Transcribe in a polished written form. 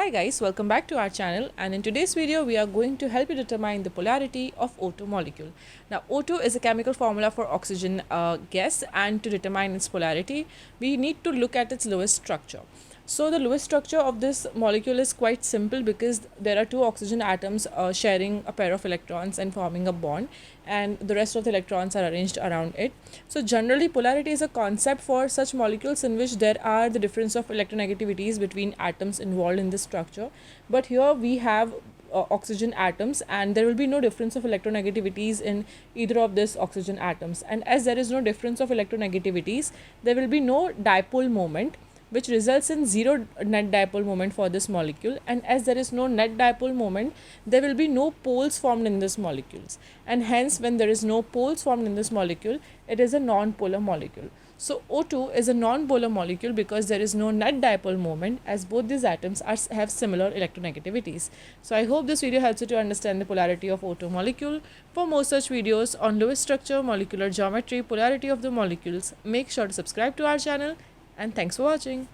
Hi guys, welcome back to our channel, and in today's video we are going to help you determine the polarity of O2 molecule. Now O2 is a chemical formula for oxygen gas, and to determine its polarity we need to look at its Lewis structure. So the Lewis structure of this molecule is quite simple because there are two oxygen atoms sharing a pair of electrons and forming a bond, and the rest of the electrons are arranged around it. So generally polarity is a concept for such molecules in which there are the difference of electronegativities between atoms involved in this structure. But here we have oxygen atoms, and there will be no difference of electronegativities in either of these oxygen atoms. And as there is no difference of electronegativities, there will be no dipole moment, which results in zero net dipole moment for this molecule. And as there is no net dipole moment, there will be no poles formed in this molecules, and hence when there is no poles formed in this molecule, it is a non-polar molecule. So O2 is a non-polar molecule because there is no net dipole moment, as both these atoms have similar electronegativities. So I hope this video helps you to understand the polarity of O2 molecule. For more such videos on Lewis structure, molecular geometry, polarity of the molecules, make sure to subscribe to our channel, and thanks for watching.